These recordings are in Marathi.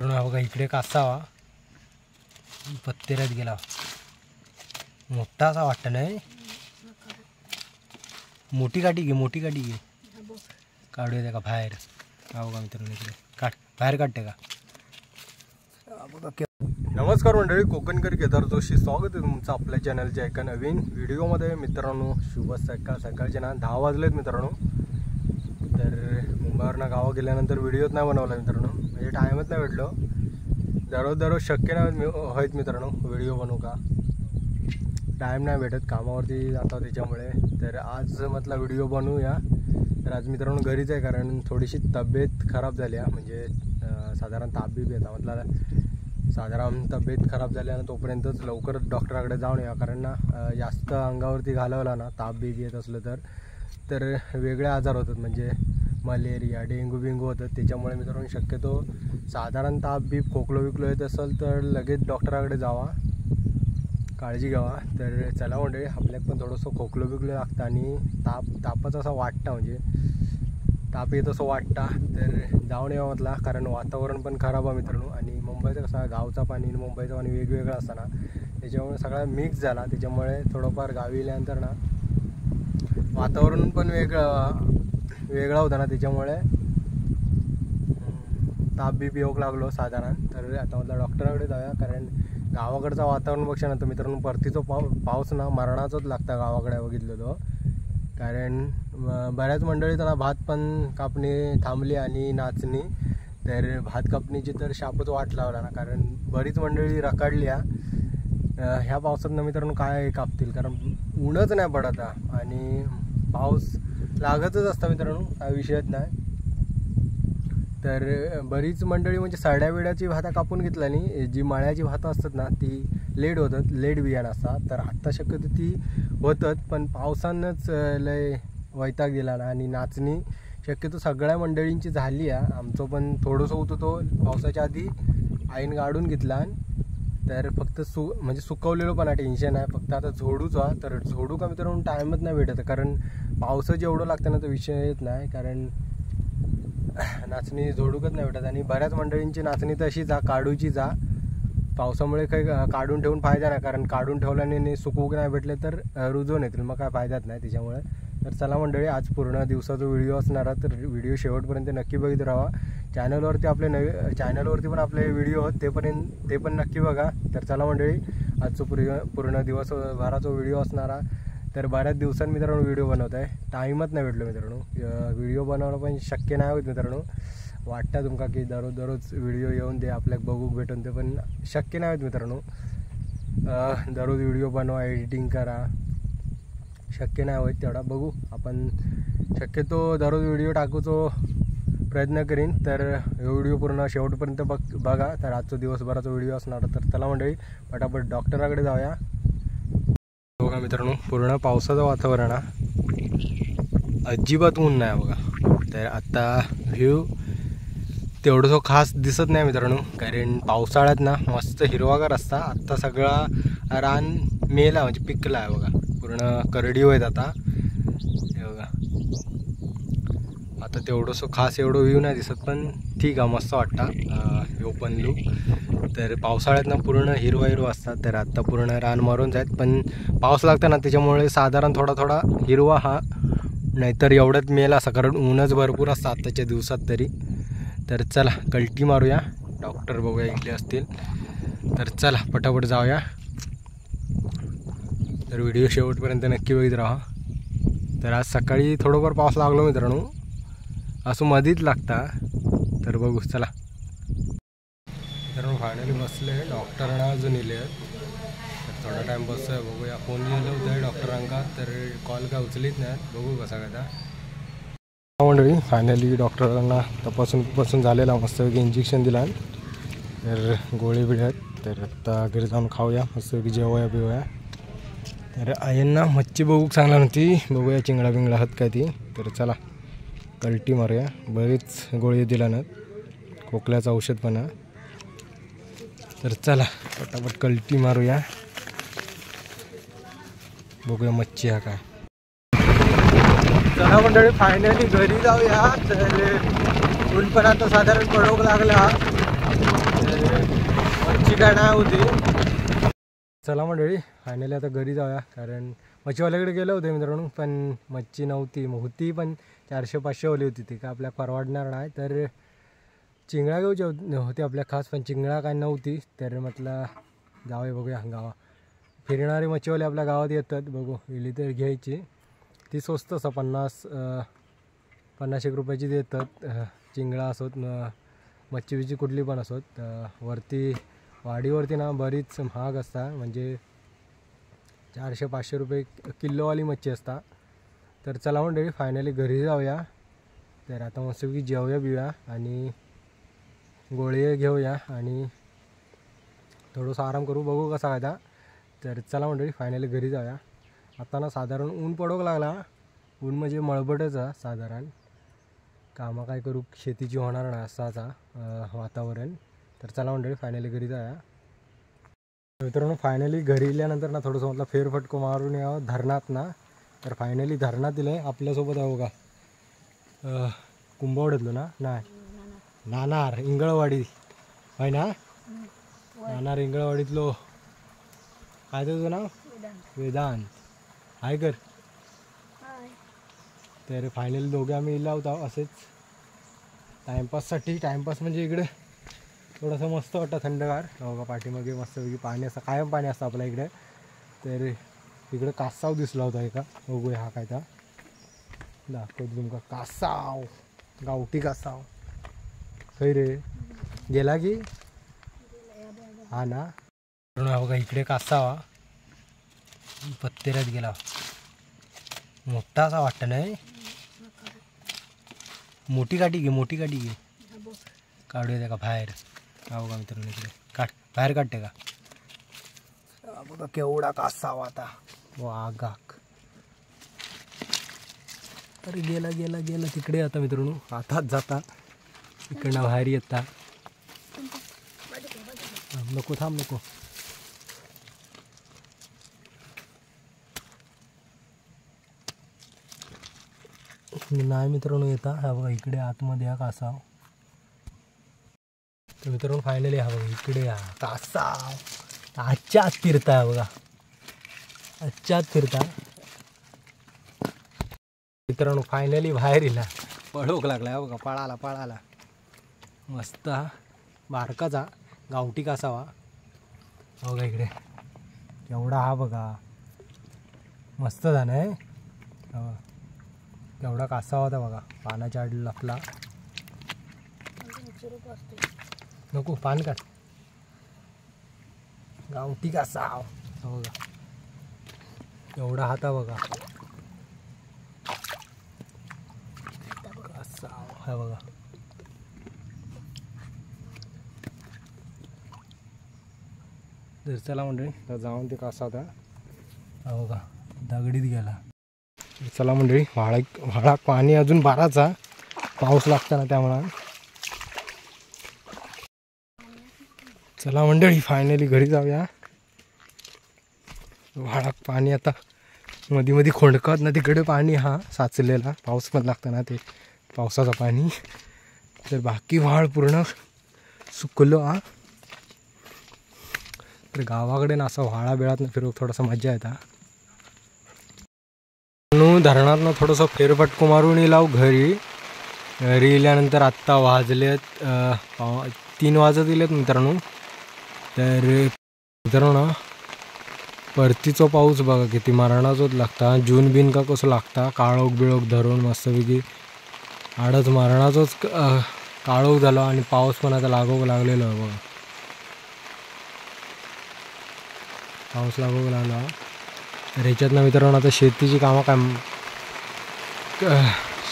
बघा इकडे कासावा पत्तेऱ्यात गेला, मोठा असा वाटतं नाही. मोठी काठी घे, मोठी काठी घे, काढूया का बाहेर. हा बघा मित्रांनो इकडे काढ, बाहेर काढते का. नमस्कार मंडळी, कोकणकर केदार जोशी, स्वागत आहे तुमचं आपल्या चॅनलच्या एका नवीन व्हिडिओमध्ये. मित्रांनो शुभ सकाळ, सकाळचे ना 10 वाजलेत मित्रांनो. तर मुंबईवरनं गावा गेल्यानंतर व्हिडिओच नाही बनवला मित्रांनो, म्हणजे टाईमच नाही भेटलो. दररोज शक्य नाही होत मित्रांनो व्हिडिओ बनवू का, टाईम नाही भेटत, कामावरती जातो त्याच्यामुळे. तर आज म्हटलं व्हिडिओ बनवूया. तर आज मित्रांनो घरीच आहे, कारण थोडीशी तब्येत खराब झाली आहे, म्हणजे साधारण ताप बी येता. म्हटलं साधारण तब्येत खराब झाल्यानं तोपर्यंतच लवकर डॉक्टराकडे जाऊन या, कारण ना जास्त अंगावरती घालवला ना ताप बी येत असलं तर वेगळे आजार होतात, म्हणजे मलेरिया, डेंगू बिंगू होतात. त्याच्यामुळे मित्रांनो शक्यतो साधारण ताप बी खोकलो विकलो येत असेल तर लगेच डॉक्टराकडे जावा, काळजी घ्यावा. तर चला मंडळी, आपल्याला पण थोडंसं खोकलो बिकलो लागतं आणि तापच असं वाटतं, म्हणजे ताप येत असं वाटतं. तर जाऊन यावं म्हटला, कारण वातावरण पण खराब आहे मित्रांनो. आणि मुंबईचं कसं गावचा पाणी आणि मुंबईचं पाणी वेगवेगळं असतं ना, त्याच्यामुळे सगळा मिक्स झाला. त्याच्यामुळे थोडंफार गावी गेल्यानंतर ना वातावरण पण वेगळा होता ना, त्याच्यामुळे ताप बी येऊक लागलो साधारण. तर आता म्हटलं डॉक्टराकडे जाऊया, कारण गावाकडचं वातावरण बघशा ना तर मित्रांनो परतीचं पाऊस ना मरणाचंच लागतं गावाकडे बघितलेलो. कारण बऱ्याच मंडळी त्यांना भात पण कापणी थांबली आणि नाचणी, तर भात कापणीची तर शापच वाट लावला ना, कारण बरीच मंडळी रखडली ह्या पावसातनं मित्रांनो. काय कापतील, कारण ऊनच नाही पडत आणि पाऊस लागतच असतं मित्रांनो, काय विषयच नाही. तर बरीच मंडळी म्हणजे साड्या बिड्याची भाता कापून घेतला, आणि जी माळ्याची भातं असतात ना ती लेट होतात, लेट बियाणं असतात. तर आत्ता शक्यतो ती होतात, पण पावसानंच लय वैताग दिला ना. आणि नाचणी शक्यतो सगळ्या मंडळींची झाली आहे, आमचं पण थोडंसं होतं, तो पावसाच्या आधी आईन गाडून घेतला. तर फक्त म्हणजे सुकवलेलं पण टेन्शन आहे, फक्त आता झोडूच हा. तर झोडू का मित्रांनो टाईमच नाही भेटत, कारण पावसाचं एवढं लागतं ना तो विषय येत नाही, कारण नाचणी झोडूकच नाही भेटत. आणि बऱ्याच मंडळींची नाचणी तशी काढूची पावसामुळे काही काढून ठेवून फायदा नाही, कारण काढून ठेवल्याने सुकवूक नाही भेटले तर रुजवून येतील, मग काय फायदाच नाही त्याच्यामुळे. तर चला मंडळी, आज पूर्ण दिवसाचा व्हिडिओ असणार आहे, तर व्हिडिओ शेवटपर्यंत नक्की बघित राहा. चॅनलवरती पण आपले व्हिडिओ आहेत, ते पण नक्की बघा. तर चला मंडळी, आजचं पूर्ण दिवसभराचा व्हिडिओ असणार आहे. तर बऱ्याच दिवसांनी मित्रांनो व्हिडिओ बनवत आहे, टाईमच नाही भेटलो मित्रांनो. व्हिडिओ बनवणं पण शक्य नाही होत मित्रांनो. वाटतं तुमका की दररोज व्हिडिओ येऊन दे आपल्याला बघूक भेटून, ते पण शक्य नाही होत मित्रांनो. दररोज व्हिडिओ बनवा, एडिटिंग करा, शक्य नाही होत तेवढा. बघू आपण, शक्यतो दररोज व्हिडिओ टाकूचो प्रयत्न करीन. तर व्हिडिओ पूर्ण शेवटपर्यंत बघा. तर आजचा दिवसभराचा व्हिडिओ असणार. तर चला मंडळी, पटापट डॉक्टराकडे जाऊया. बघा मित्रांनो, पूर्ण पावसाचं वातावरण आहे, अजिबात ऊन नाही बघा. तर आता व्ह्यू तेवढं खास दिसत नाही मित्रांनो, कारण पावसाळ्यात ना मस्त हिरवागार असता. आत्ता सगळा रान मेला, म्हणजे पिकला आहे बघा, पूर्ण करडी होत आता. हे बघा, आता तेवढंसं खास एवढं व्ह्यू नाही दिसत, पण ठीक आहे, मस्त वाटतं ओपन लुक. तर पावसाळ्यात ना पूर्ण हिरवा असतात. तर आत्ता पूर्ण रान मरून जात, पण पाऊस लागता ना त्याच्यामुळे साधारण थोडा हिरवा हा, नाहीतर एवढ्यात मेला असं, कारण ऊनच भरपूर असतं आत्ताच्या दिवसात तरी. तर चला कल्टी मारूया, डॉक्टर बघूया इथले असतील. तर चला पटापट जाऊया. तर व्हिडिओ शेवटपर्यंत नक्की बघित राहा. तर आज सकाळी थोडंफार पाऊस लागलो मित्रांनो, असं मधीच लागता. तर बघू चला. मित्रांनो फायनली बसले, डॉक्टरांना अजून इले तर थोडा टाईम बसतोय, बघूया. फोन लिहिलं होतं डॉक्टरांका, तर कॉल काय उचलीत नाहीत, बघू कसा काय. मंडळी फायनली डॉक्टरांना तपासून झालेला, मस्तपैकी इंजेक्शन दिला, तर गोळी बिळ्यात. तर आता घरी जाऊन खाऊया, मस्तपैकी जेवूया बिवूया. तर आईंना मच्छी बघूक सांगणार नव्हती, बघूया चिंगडा बिंगडा आहात काय ती. तर चला कल्टी मारूया. बरीच गोळी दिला ना, खोकल्याचं औषध पण आहे. तर चला पटापट कल्टी मारूया, बघूया मच्छी हा काय. चला मंडळी फायनली घरी जाऊया. तर ऊन पण आता साधारण पडोक लागला. मच्छी काय नाही होती. चला मंडळी फायनली आता घरी जाऊया, कारण मच्छीवाल्याकडे गेलो होते मित्रांनो, पण मच्छी नव्हती. होती पण 400-500 वाली होती, ती काय आपल्या परवडणार नाही. तर चिंगळा घेऊची होती आपल्या खास, पण चिंगळा काय नव्हती. तर म्हटलं जाऊया बघूया गावा. फिरणारे मच्छीवाले आपल्या गावात येतात, बघू गेली तर घ्यायची. ती स्वस्त असं 50-1 रुपयाची देतात. चिंगळा असोत मच्छी बिच्छी कुठली पण असोत. वरती वाडीवरती ना बरीच महाग असतात, म्हणजे 400-500 रुपये किलोवाली मच्छी असता. तर चला मंडळी फायनली घरी जाऊया. तर आता मस्तपैकी जेवूया बिवूया आणि गोळी घेऊया आणि थोडंसं आराम करू, बघू कसा काय. तर चला मंडळी फायनली घरी जाऊया. आता ना साधारण ऊन पडोक लागला. ऊन म्हणजे मळबटच आहे साधारण, कामं काय करू शेतीची होणार नाही असाचा वातावरण. तर चला मंडळी फायनली घरी जाऊया. मित्रांनो फायनली घरी गेल्यानंतर ना थोडंसं म्हटलं फेरफटको मारून यावं धरणात ना. तर फायनली धरणात दिलं आहे. आपल्यासोबत आहे बघा कुंभवड्यातलो ना, नाही नाणार इंगळवाडी आहे ना, नाणार इंगळवाडीतलो. काय तुझं नाव? वेदांत आहे कर. तर फायनली दोघे आम्ही इला होतो असेच टाईमपाससाठी. टाईमपास म्हणजे इकडे थोडंसं मस्त वाटतं थंडगार. बघा पाठीमागे मस्तपैकी पाणी असतं, कायम पाणी असतं आपल्या इकडे. तर इकडे कासाव दिसला होता एका, बघूया हा काय तर दाखवतो तुमका. कासाव गावठी कासाव खै रे गेला की हा ना. बघा इकडे कासावा पत्तेऱ्यात गेला, मोठा असा वाटतं नाही. मोठी काठी घे, मोठी काठी घे, काढूया त्या का बाहेर. हा बघा मित्रांनो इकडे काढ, बाहेर काढते का बघा केवढा कासावा आता. वाघाक अरे गेला गेला गेला तिकडे. आता मित्रांनो आताच जाता इकडनं बाहेर येता. नको थांब नको. नाही मित्रांनो येता. हा बघा इकडे आतमध्ये हा कासाव. तर मित्रांनो फायनली हा बघा इकडे हा कासाव आजच्या आत फिरता बघा, आजच्या आत फिरता. मित्रांनो फायनली बाहेर इला, पळोक लागला बघा, पळाला पळाला मस्त. हा बारकाचा गावठी कासावा बघा इकडे केवढा. हा बघा मस्त झालं आहे. केवढा कासावा होता बघा, पानाच्या आड लपला. नको पान काढ. गावठी कासाव बघा एवढा हाता बघा कासाव. हा बघा तर चला मंडळी तर जाऊन ते कासा होता हा बघा दगडीत गेला. चला मंडळी व्हाळात पाणी अजून बाराचा, पाऊस लागताना त्यामुळं. चला मंडळी फायनली घरी जाऊया. व्हाळात पाणी आता मध्ये मध्ये खोंडकत ना, तिकडे पाणी हा साचलेला, पाऊस पण लागतं ना ते पावसाचं पाणी. तर बाकी व्हाळ पूर्ण सुकलो हा. तर गावाकडे ना असं व्हाळा बिळात ना फिरू थोडासा मजा येता. धरणात ना थोडंसं फेरफटको मारून येलाव घरी. घरी गेल्यानंतर आत्ता वाजलेत 3 वाजत गेलेत मित्रांनो. तर मित्रांनो परतीचा पाऊस बघा किती मरणाचोच लागता. जून बिन का कसं लागता, काळोख बिळोख धरून मस्तपैकी आडच मरणाचोच काळोख झाला. आणि पाऊस पण आता लागोक लागलेलो आहे बघा, पाऊस लागोक लागला. तर ह्याच्यातनं मित्रांनो आता शेतीची कामं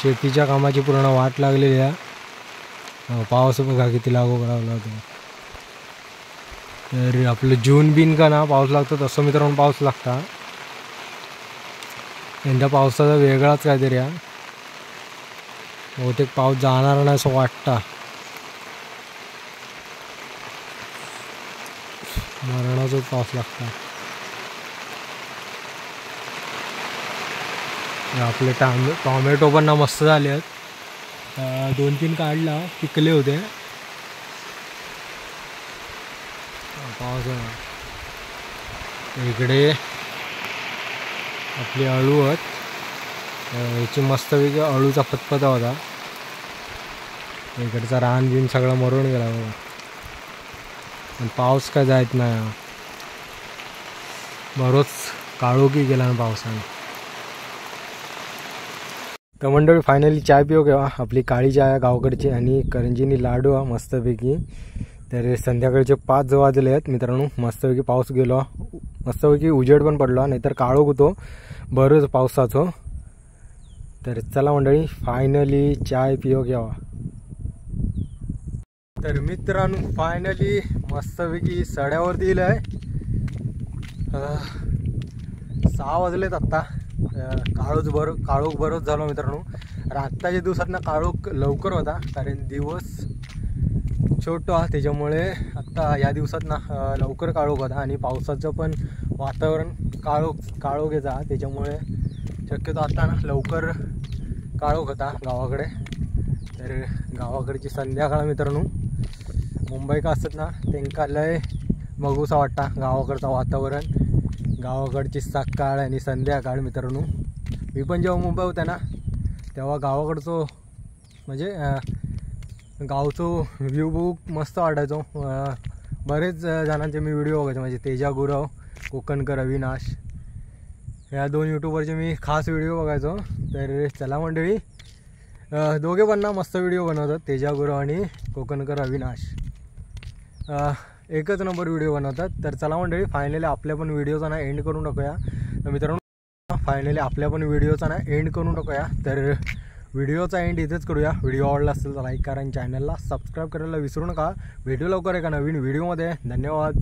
शेतीच्या कामाची पूर्ण वाट लागलेली आहे. पाऊस बघा किती लागोक लागला होता. तर आपलं जून बिन का ना पाऊस लागतो तसं मित्रांनो पाऊस लागता. यंदा पावसाचा वेगळाच काहीतरी आहे. बहुतेक पाऊस जाणार नाही असं वाटतं. मरणाचाच पाऊस लागता. आपले टॉमॅटो पण ना मस्त झाले आहेत. 2-3 काढला पिकले होते. पाऊस इकडे आपली अळू आहेत, याची मस्तपैकी अळूचा फतफता होता. इकडचा रान बिन सगळा मरून गेला बघा. पण पाऊस काय जायत नाही, बरोच काळोखी गेला ना पावसाने. तर मंडळी फायनली चाय पिऊ घेवा. आपली काळी चाय गावाकडची आणि करंजीनी लाडू मस्तपैकी. तर संध्याकाळचे 5 वाजले आहेत मित्रांनो. मस्तपैकी पाऊस गेलो, मस्तपैकी उजेड पण पडलो, नाहीतर काळोख होतो बरंच पावसाचं. तर चला मंडळी फायनली चाय पिऊ घ्यावा. तर मित्रांनो फायनली मस्तपैकी सड्यावरती दिलं आहे. 6 वाजलेत आत्ता. काळोख बरोच झालो मित्रांनो. आत्ताच्या दिवसात ना काळोख लवकर होता, कारण दिवस छोटा त्याच्यामुळे आत्ता या दिवसात ना लवकर काळोख होता. आणि पावसाचं पण वातावरण काळोखेचा, त्याच्यामुळे शक्यतो आता ना लवकर काळोख होता गावाकडे. तर गावाकडची संध्याकाळ मित्रांनो, मुंबई का असतात ना त्यांना लय बघूसा वाटता गावाकडचं वातावरण, गावाकडची सकाळ आणि संध्याकाळ मित्रांनो. मी पण जेव्हा मुंबई होता ना तेव्हा गावाकडचं म्हणजे गावचं व्ह्यू बघू मस्त वाटायचो. बरेच जणांचे मी व्हिडिओ बघायचो, म्हणजे तेजा गुरव, कोकणकर, अविनाश, या 2 यूट्यूबरचे मी खास व्हिडिओ बघायचो. तर चला मंडळी, दोघे पण ना मस्त व्हिडिओ बनवतात, तेजा गुरव आणि कोकणकर अविनाश, एकच नंबर व्हिडिओ बनवतात. तर चला मंडळी फायनली आपल्या पण व्हिडिओचा ना एंड करून टाकूया. तर मित्रांनो फायनली आपल्या पण व्हिडिओचा ना एंड करून टाकूया. तर व्हिडिओचा एंड इथेच करूया. व्हिडिओ आवडला असेल तर लाईक करा आणि चॅनलला सबस्क्राईब करायला विसरू नका. भेटू लवकर एका नवीन व्हिडिओमध्ये. धन्यवाद.